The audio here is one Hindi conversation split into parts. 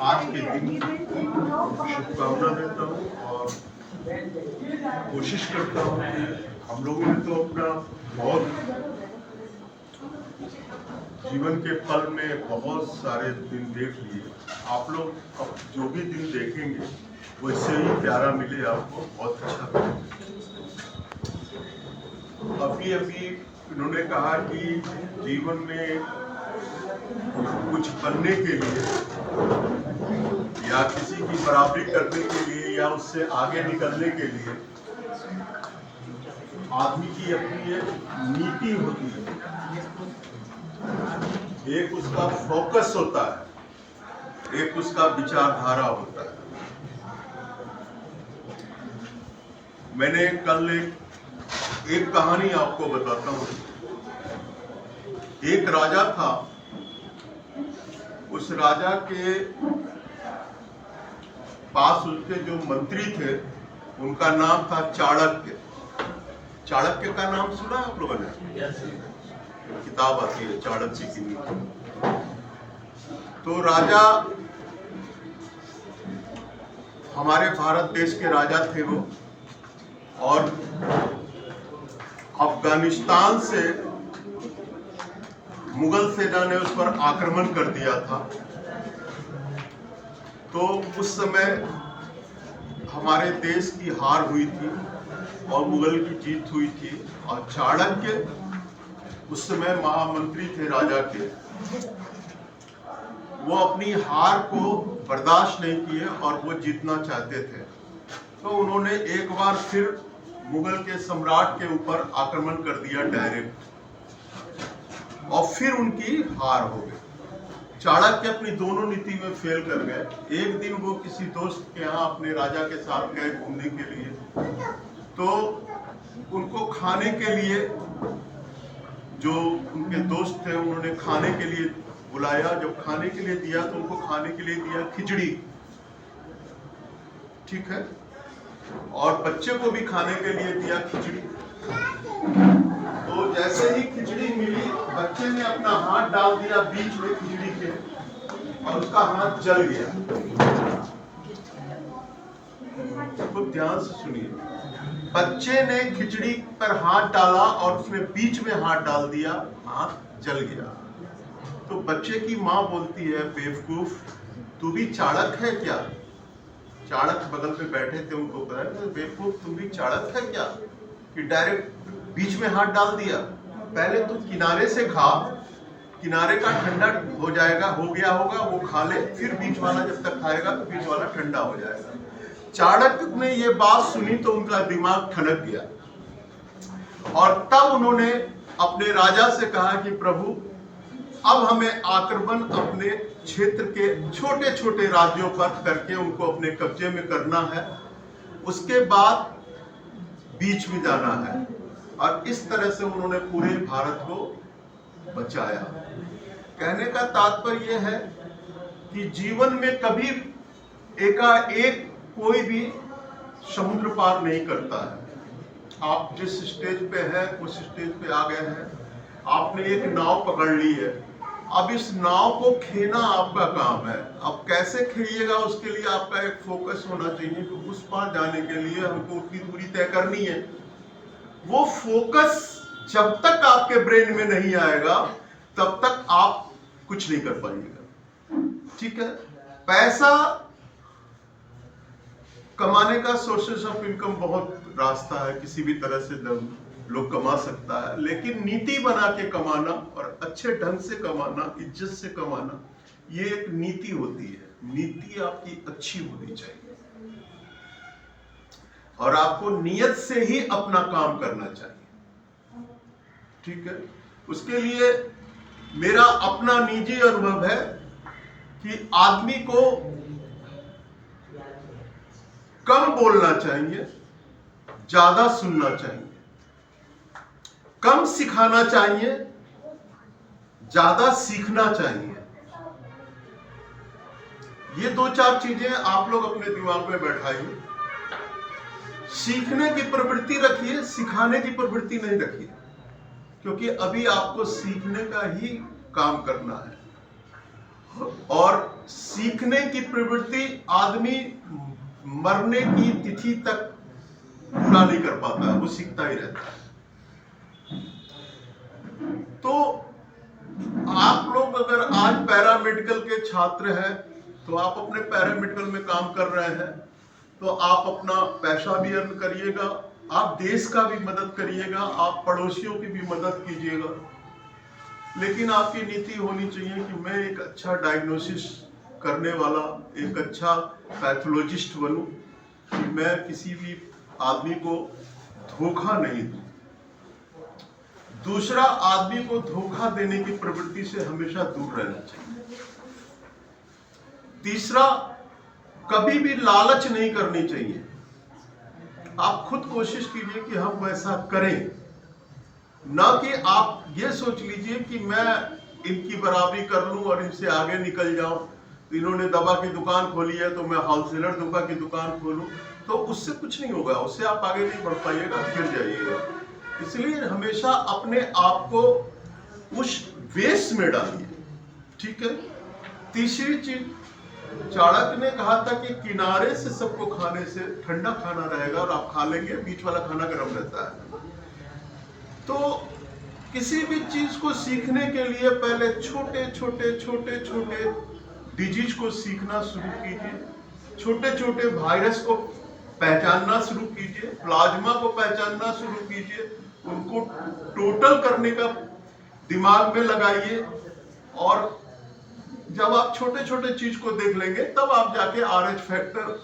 आज के दिन शुभकामना देता हूँ और कोशिश करता हूँ कि हम लोगों ने तो अपना बहुत जीवन के पल में बहुत सारे दिन देख लिए। आप लोग अब जो भी दिन देखेंगे वैसे ही प्यारा मिले आपको, बहुत अच्छा मिले। अभी अभी इन्होंने कहा कि जीवन में कुछ बनने के लिए या किसी की बराबरी करने के लिए या उससे आगे निकलने के लिए आदमी की अपनी एक नीति होती है, एक उसका फोकस होता है, एक उसका विचारधारा होता है। मैंने कल एक कहानी आपको बताता हूँ। एक राजा था, उस राजा के पास उसके जो मंत्री थे उनका नाम था चाणक्य। चाणक्य का नाम सुना आप लोगों ने? किताब आती है चाणक्य की नीति। तो राजा हमारे भारत देश के राजा थे वो, और अफगानिस्तान से मुगल सेना ने उस पर आक्रमण कर दिया था। तो उस समय हमारे देश की हार हुई थी और मुगल की जीत हुई थी, और चाणक्य उस समय महामंत्री थे राजा के। वो अपनी हार को बर्दाश्त नहीं किए और वो जीतना चाहते थे। तो उन्होंने एक बार फिर मुगल के सम्राट के ऊपर आक्रमण कर दिया डायरेक्ट, और फिर उनकी हार हो गई। चाणक्य अपनी दोनों नीति में फेल कर गए। एक दिन वो किसी दोस्त के यहाँ अपने राजा के साथ गए घूमने के लिए, तो उनको खाने के लिए, जो उनके दोस्त थे उन्होंने खाने के लिए बुलाया। जब खाने के लिए दिया तो उनको खाने के लिए दिया खिचड़ी, ठीक है, और बच्चे को भी खाने के लिए दिया खिचड़ी। तो जैसे ही खिचड़ी मिली, बच्चे ने अपना हाथ डाल दिया बीच में खिचड़ी के, और उसका हाथ जल गया। खूब ध्यान से सुनिए। बच्चे ने खिचड़ी पर हाथ डाला और उसने बीच में हाथ डाल दिया, हाथ जल गया। तो बच्चे की माँ बोलती है, बेवकूफ, तू भी चाणक्य है क्या? चाणक्य बगल पे बैठे थे, उनको कहा, बेवकूफ तुम भी चाणक्य है क्या कि डायरेक्ट बीच में हाथ डाल दिया? पहले तू किनारे से खा, किनारे का ठंडा हो जाएगा, हो गया होगा, वो खा ले, फिर बीच वाला जब तक खाएगा तो बीच वाला ठंडा हो जाएगा। चाणक्य ने ये बात सुनी तो उनका दिमाग ठनक गया, और तब उन्होंने अपने राजा से कहा कि प्रभु, अब हमें आक्रमण अपने क्षेत्र के छोटे छोटे राज्यों पर करके उनको अपने कब्जे में करना है, उसके बाद बीच में जाना है। और इस तरह से उन्होंने पूरे भारत को बचाया। कहने का तात्पर्य यह है कि जीवन में कभी एकाएक कोई भी समुद्र पार नहीं करता है। आप जिस स्टेज पे है उस स्टेज पे आ गए हैं, आपने एक नाव पकड़ ली है, अब इस नाव को खेना आपका काम है। अब कैसे खेलिएगा उसके लिए आपका एक फोकस होना चाहिए कि उस पार जाने के लिए हमको उतनी दूरी तय करनी है। वो फोकस जब तक आपके ब्रेन में नहीं आएगा तब तक आप कुछ नहीं कर पाइएगा, ठीक है। पैसा कमाने का सोर्सेस ऑफ इनकम बहुत रास्ता है, किसी भी तरह से लोग कमा सकता है, लेकिन नीति बना के कमाना और अच्छे ढंग से कमाना, इज्जत से कमाना, ये एक नीति होती है। नीति आपकी अच्छी होनी चाहिए और आपको नियत से ही अपना काम करना चाहिए, ठीक है। उसके लिए मेरा अपना निजी अनुभव है कि आदमी को कम बोलना चाहिए, ज्यादा सुनना चाहिए, कम सिखाना चाहिए, ज्यादा सीखना चाहिए। ये दो चार चीजें आप लोग अपने दिमाग में बैठाइए। सीखने की प्रवृत्ति रखिए, सिखाने की प्रवृत्ति नहीं रखिए, क्योंकि अभी आपको सीखने का ही काम करना है। और सीखने की प्रवृत्ति आदमी मरने की तिथि तक पूरा नहीं कर पाता, वो सीखता ही रहता है। तो आप लोग अगर आज पैरामेडिकल के छात्र हैं, तो आप अपने पैरामेडिकल में काम कर रहे हैं, तो आप अपना पैसा भी अर्न करिएगा, आप देश का भी मदद करिएगा, आप पड़ोसियों की भी मदद कीजिएगा। लेकिन आपकी नीति होनी चाहिए कि मैं एक अच्छा डायग्नोसिस करने वाला, एक अच्छा पैथोलॉजिस्ट बनूं, कि मैं किसी भी आदमी को धोखा नहीं दूं। दूसरा, आदमी को धोखा देने की प्रवृत्ति से हमेशा दूर रहना चाहिए। तीसरा, कभी भी लालच नहीं करनी चाहिए। आप खुद कोशिश कीजिए कि हम वैसा करें, ना कि आप ये सोच लीजिए कि मैं इनकी बराबरी कर लूं और इनसे आगे निकल जाऊं। इन्होंने दवा की दुकान खोली है तो मैं होलसेलर दवा की दुकान खोलूं, तो उससे कुछ नहीं होगा, उससे आप आगे नहीं बढ़ पाइएगा, गिर जाइएगा। इसलिए हमेशा अपने आप को उस वेश में डालिए, ठीक है। तीसरी चीज, चाणक्य ने कहा था कि किनारे से सबको खाने से ठंडा खाना रहेगा और आप खा लेंगे, बीच वाला खाना गर्म रहता है। तो किसी भी चीज को सीखने के लिए पहले छोटे छोटे डिजीज को सीखना शुरू कीजिए, छोटे छोटे वायरस को पहचानना शुरू कीजिए, प्लाज्मा को पहचानना शुरू कीजिए, उनको टोटल करने का दिमाग में लगाइए। और जब आप छोटे छोटे चीज को देख लेंगे, तब आप जाके RH फैक्टर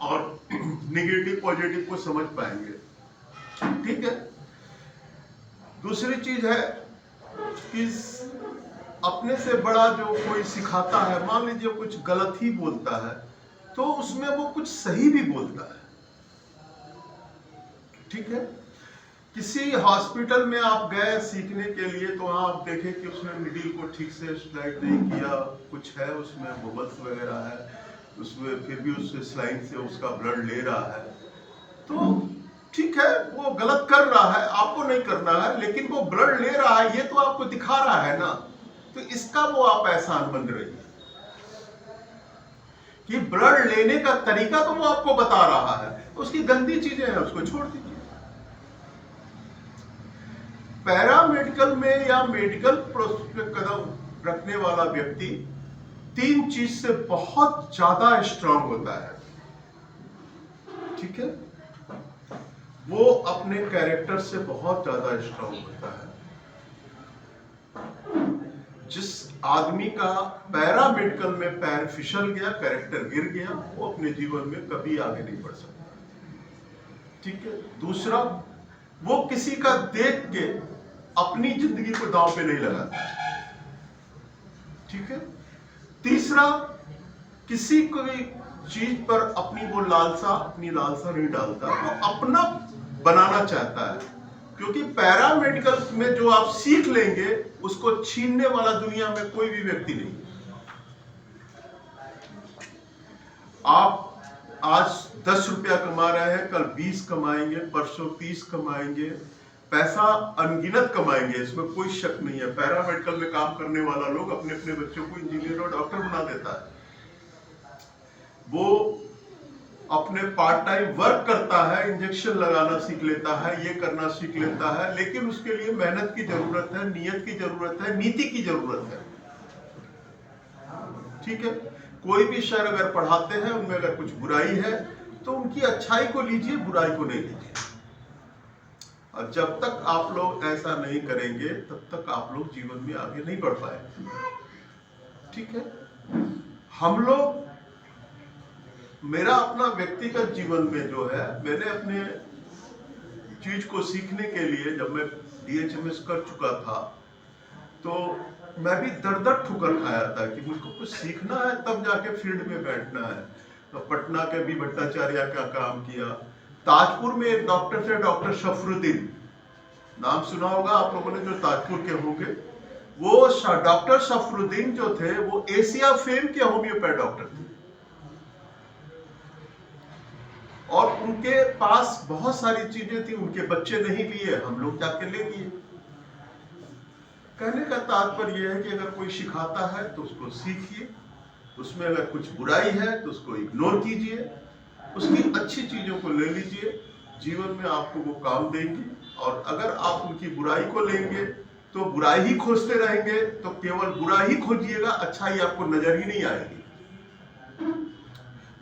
और निगेटिव पॉजिटिव को समझ पाएंगे, ठीक है। दूसरी चीज है कि अपने से बड़ा जो कोई सिखाता है, मान लीजिए कुछ गलत ही बोलता है, तो उसमें वो कुछ सही भी बोलता है, ठीक है। किसी हॉस्पिटल में आप गए सीखने के लिए, तो वहां आप देखें कि उसने नीडल को ठीक से स्लाइड नहीं किया, कुछ है उसमें बबल्स वगैरह है उसमें, फिर भी उस स्लाइड से उसका ब्लड ले रहा है, तो ठीक है, वो गलत कर रहा है, आपको नहीं करना है, लेकिन वो ब्लड ले रहा है, ये तो आपको दिखा रहा है ना, तो इसका वो आप एहसान बन रही है कि ब्लड लेने का तरीका तो वो आपको बता रहा है, उसकी गंदी चीजें हैं उसको छोड़ दीजिए। पैरामेडिकल में या मेडिकल प्रोसेस पे कदम रखने वाला व्यक्ति 3 चीज से बहुत ज्यादा स्ट्रांग होता है, ठीक है। वो अपने कैरेक्टर से बहुत ज्यादा स्ट्रांग होता है। जिस आदमी का पैरामेडिकल में पैर फिसल गया, कैरेक्टर गिर गया, वो अपने जीवन में कभी आगे नहीं बढ़ सकता, ठीक है। दूसरा, वो किसी का देख के अपनी जिंदगी को दांव पे नहीं लगाता, ठीक है। तीसरा, किसी कोई चीज पर अपनी लालसा नहीं डालता, वो अपना बनाना चाहता है, क्योंकि पैरामेडिकल में जो आप सीख लेंगे उसको छीनने वाला दुनिया में कोई भी व्यक्ति नहीं। आप आज 10 रुपया कमा रहे हैं, कल 20 कमाएंगे, परसों 30 कमाएंगे, पैसा अनगिनत कमाएंगे, इसमें कोई शक नहीं है। पैरामेडिकल में काम करने वाला लोग अपने अपने बच्चों को इंजीनियर और डॉक्टर बना देता है, वो अपने पार्ट टाइम वर्क करता है, इंजेक्शन लगाना सीख लेता है, ये करना सीख लेता है, लेकिन उसके लिए मेहनत की जरूरत है, नियत की जरूरत है, नीति की जरूरत है, ठीक है। कोई भी सर अगर पढ़ाते हैं, उनमें अगर कुछ बुराई है तो उनकी अच्छाई को लीजिए, बुराई को नहीं लीजिए। और जब तक आप लोग ऐसा नहीं करेंगे, तब तक आप लोग जीवन में आगे नहीं बढ़ पाएंगे, ठीक है। हम लोग, मेरा अपना व्यक्तिगत जीवन में जो है, मैंने अपने चीज को सीखने के लिए, जब मैं DHMS कर चुका था, तो मैं भी दर ठुकर खाया था कि मुझको कुछ सीखना है, तब जाके फील्ड में बैठना है। तो पटना के भी भट्टाचार्य का काम किया। ताजपुर में एक डॉक्टर थे, डॉक्टर सफरुद्दीन, नाम सुना होगा आप लोगों ने जो ताजपुर के होंगे। वो डॉक्टर सफरुद्दीन जो थे, वो एशिया फेम के होम्योपैथ डॉक्टर थे, और उनके पास बहुत सारी चीजें थी, उनके बच्चे नहीं लिए, हम लोग जाके ले लिए। कहने का तात्पर्य यह है कि अगर कोई सिखाता है तो उसको सीखिए, उसमें अगर कुछ बुराई है तो उसको इग्नोर कीजिए, उसकी अच्छी चीजों को ले लीजिए, जीवन में आपको वो काम देंगी। और अगर आप उनकी बुराई को लेंगे तो बुराई ही खोजते रहेंगे, तो केवल बुरा ही खोजिएगा, अच्छाई आपको नजर ही नहीं आएगी।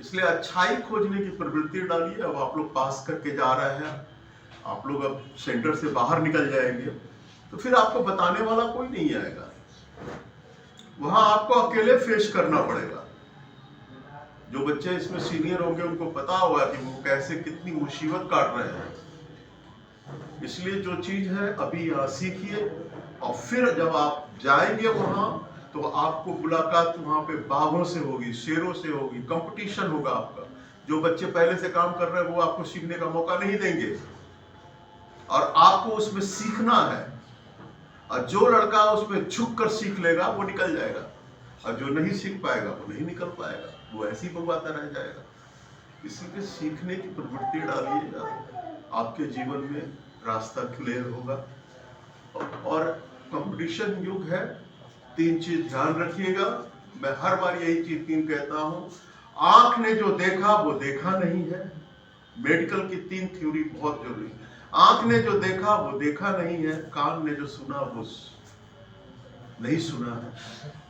इसलिए अच्छाई खोजने की प्रवृत्ति डालिए। अब आप लोग पास करके जा रहे हैं, आप लोग अब सेंटर से बाहर निकल जाएंगे, तो फिर आपको बताने वाला कोई नहीं आएगा, वहां आपको अकेले फेस करना पड़ेगा। जो बच्चे इसमें सीनियर होंगे उनको पता होगा कि वो कैसे कितनी मुसीबत काट रहे हैं। इसलिए जो चीज है अभी यहाँ सीखिए, और फिर जब आप जाएंगे वहां तो आपको मुलाकात वहां पे बाघों से होगी, शेरों से होगी, कंपटीशन होगा आपका। जो बच्चे पहले से काम कर रहे हैं वो आपको सीखने का मौका नहीं देंगे, और आपको उसमें सीखना है। और जो लड़का उसमें झुक कर सीख लेगा वो निकल जाएगा, और जो नहीं सीख पाएगा वो नहीं निकल पाएगा, वो ऐसे ही बगवाता रह जाएगा। इसलिए सीखने की प्रवृत्ति डालिएगा, आपके जीवन में रास्ता क्लियर होगा। और कंपटीशन युग है, 3 चीज ध्यान रखिएगा। मैं हर बार यही चीज 3 कहता हूं। आंख ने जो देखा वो देखा नहीं है। मेडिकल की 3 थ्योरी बहुत जरूरी है। आंख ने जो देखा वो देखा नहीं है, कान ने जो सुना वो नहीं सुना है,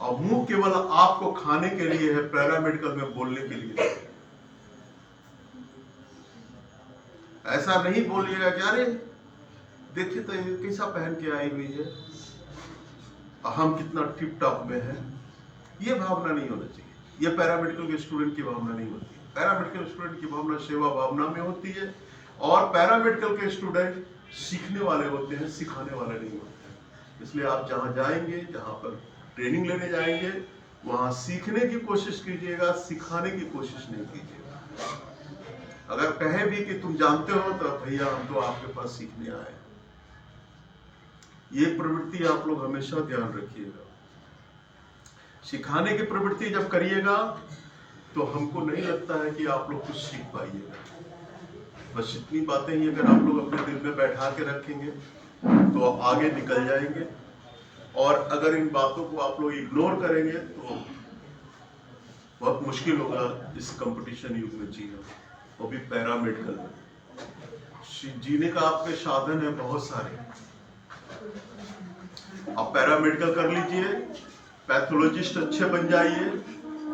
और मुंह केवल आपको खाने के लिए है, पैरामेडिकल में बोलने के लिए। ऐसा नहीं बोलिएगा कि अरे देखिए तो ये कैसा पहन के आई हुई है, हम कितना टिप टॉप में है। ये भावना नहीं होना चाहिए, ये पैरामेडिकल के स्टूडेंट की भावना नहीं होती। पैरामेडिकल स्टूडेंट की भावना सेवा भावना में होती है, और पैरामेडिकल के स्टूडेंट सीखने वाले होते हैं, सिखाने वाले नहीं होते हैं। इसलिए आप जहां जाएंगे, जहां पर ट्रेनिंग लेने जाएंगे, वहां सीखने की कोशिश कीजिएगा, सिखाने की कोशिश नहीं कीजिएगा। अगर कहे भी कि तुम जानते हो तो भैया हम तो आपके पास सीखने आए। ये प्रवृत्ति आप लोग हमेशा ध्यान रखिएगा। सिखाने की प्रवृत्ति जब करिएगा तो हमको नहीं लगता है कि आप लोग कुछ सीख पाइएगा। बस इतनी बातें ही अगर आप लोग अपने दिल में बैठा के रखेंगे तो आप आगे निकल जाएंगे। और अगर इन बातों को आप लोग इग्नोर करेंगे तो बहुत मुश्किल होगा इस कंपटीशन युग में जीना, वो भी पैरामेडिकल में। जीने का आपके साधन है बहुत सारे। आप पैरामेडिकल कर लीजिए, पैथोलॉजिस्ट अच्छे बन जाइए,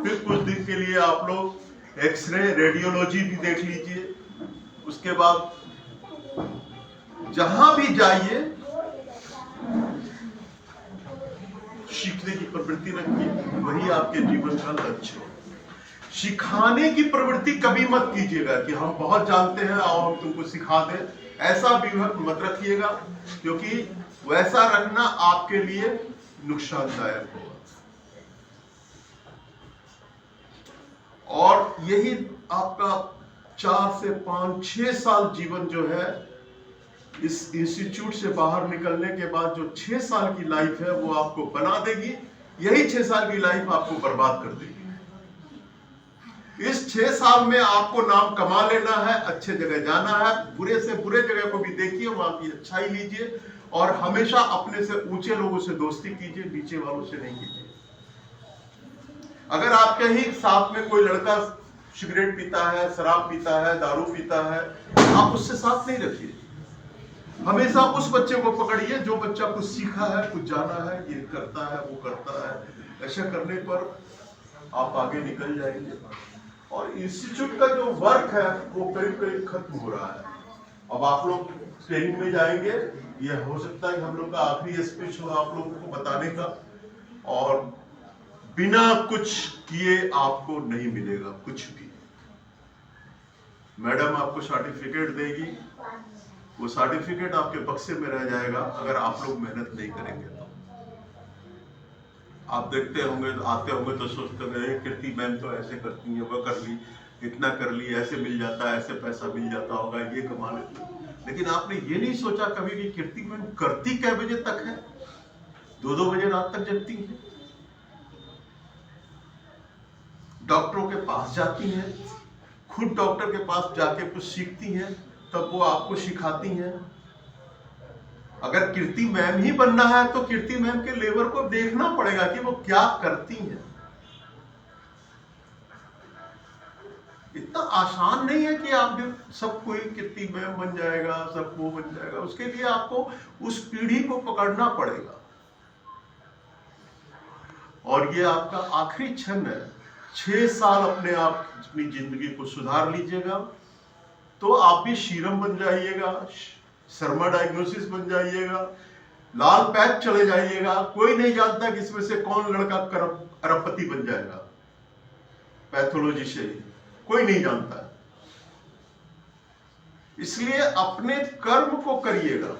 फिर कुछ दिन के लिए आप लोग एक्सरे रेडियोलॉजी भी देख लीजिए। उसके बाद जहां भी जाइए सीखने की प्रवृत्ति रखिए, वही आपके जीवन का लक्ष्य है। सिखाने की प्रवृत्ति कभी मत कीजिएगा कि हम बहुत जानते हैं और हम तुमको सिखा दें, ऐसा भी मत रखिएगा, क्योंकि वैसा रखना आपके लिए नुकसानदायक होगा। और यही आपका 4 से 5, 6 साल जीवन जो है, इस इंस्टीट्यूट से बाहर निकलने के बाद जो 6 साल की लाइफ है वो आपको बना देगी। यही 6 साल की लाइफ आपको बर्बाद कर देगी। इस 6 साल में आपको नाम कमा लेना है, अच्छे जगह जाना है, बुरे से बुरे जगह को भी देखिए, वहां की अच्छाई लीजिए, और हमेशा अपने से ऊंचे लोगों से दोस्ती कीजिए, नीचे वालों से नहीं कीजिए। अगर आपके ही साथ में कोई लड़का सिगरेट पीता है, शराब पीता है, दारू पीता है, आप उससे साथ नहीं रखिए। हमेशा उस बच्चे को पकड़िए जो बच्चा कुछ सीखा है, कुछ जाना है, ये करता है, वो करता है। ऐसा करने पर आप आगे निकल जाएंगे। और इंस्टीट्यूट का जो वर्क है वो करीब करीब खत्म हो रहा है। अब आप लोग ट्रेनिंग में जाएंगे, ये हो सकता है कि हम लोग का आखिरी स्पीच हो आप लोगों को बताने का, और बिना कुछ किए आपको नहीं मिलेगा कुछ भी। मैडम आपको सर्टिफिकेट देगी, वो सर्टिफिकेट आपके बक्से में रह जाएगा अगर आप लोग मेहनत नहीं करेंगे तो। आप देखते होंगे, आते होंगे तो सोचते होंगे कीर्ति मैम तो ऐसे करती है, वो कर ली, इतना कर ली, ऐसे मिल जाता है, ऐसे पैसा मिल जाता होगा, ये कमा लेती। लेकिन आपने ये नहीं सोचा कभी कि कीर्ति मैम करती क्या बजे तक है? 2-2 बजे रात तक जगती है, डॉक्टरों के पास जाती हैं, खुद डॉक्टर के पास जाके कुछ सीखती हैं, तब वो आपको सिखाती हैं। अगर कीर्ति मैम ही बनना है तो कीर्ति मैम के लेबर को देखना पड़ेगा कि वो क्या करती हैं। इतना आसान नहीं है कि आप भी सब कोई कितनी मैम बन जाएगा, सब वो बन जाएगा। उसके लिए आपको उस पीढ़ी को पकड़ना पड़ेगा, और ये आपका आखिरी क्षण है। 6 साल अपने आप अपनी जिंदगी को सुधार लीजिएगा तो आप भी शीरम बन जाइएगा, शर्मा डायग्नोसिस बन जाइएगा, लाल पैच चले जाइएगा। कोई नहीं जानता कि इसमें से कौन लड़का अरबपति बन जाएगा पैथोलॉजी से, कोई नहीं जानता। इसलिए अपने कर्म को करिएगा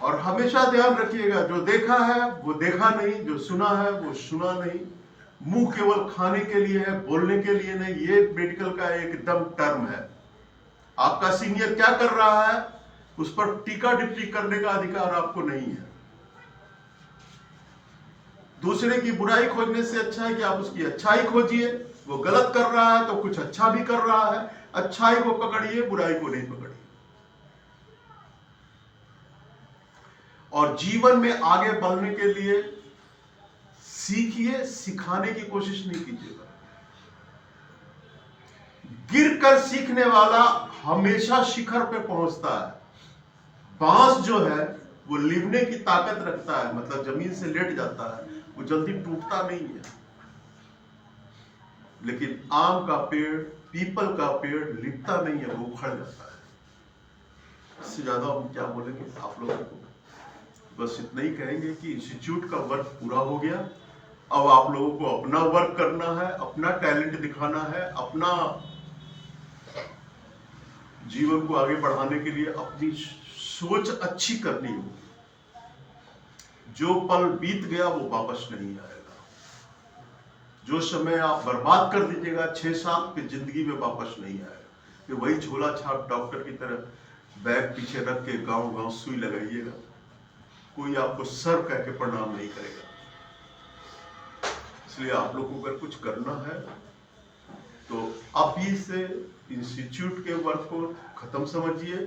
और हमेशा ध्यान रखिएगा, जो देखा है वो देखा नहीं, जो सुना है वो सुना नहीं। मुंह केवल खाने के लिए है, बोलने के लिए नहीं। ये मेडिकल का एकदम टर्म है। आपका सीनियर क्या कर रहा है उस पर टीका टिप्पणी करने का अधिकार आपको नहीं है। दूसरे की बुराई खोजने से अच्छा है कि आप उसकी अच्छाई खोजिए। वो गलत कर रहा है तो कुछ अच्छा भी कर रहा है, अच्छाई को पकड़िए, बुराई को नहीं पकड़िए। और जीवन में आगे बढ़ने के लिए सीखिए, सिखाने की कोशिश नहीं कीजिएगा। गिरकर सीखने वाला हमेशा शिखर पे पहुंचता है। बांस जो है वो लिवने की ताकत रखता है, मतलब जमीन से लेट जाता है, वो जल्दी टूटता नहीं है। लेकिन आम का पेड़, पीपल का पेड़ लिपता नहीं है, वो उखड़ जाता है। इससे ज्यादा हम क्या बोलेंगे आप लोगों को। बस इतना ही कहेंगे कि इंस्टीट्यूट का वर्क पूरा हो गया। अब आप लोगों को अपना वर्क करना है, अपना टैलेंट दिखाना है, अपना जीवन को आगे बढ़ाने के लिए अपनी सोच अच्छी करनी होगी। जो पल बीत गया वो वापस नहीं आएगा। जो समय आप बर्बाद कर दीजिएगा 6 साल की जिंदगी में वापस नहीं आएगा। ये वही झोला छाप डॉक्टर की तरह बैग पीछे रख के गांव गांव सुई लगाइएगा, कोई आपको सर कह के प्रणाम नहीं करेगा। इसलिए आप लोगों को अगर कुछ करना है तो अभी से इंस्टीट्यूट के वर्क को खत्म समझिए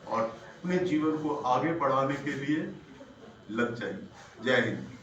और अपने जीवन को आगे बढ़ाने के लिए लग जाइए। जय हिंद।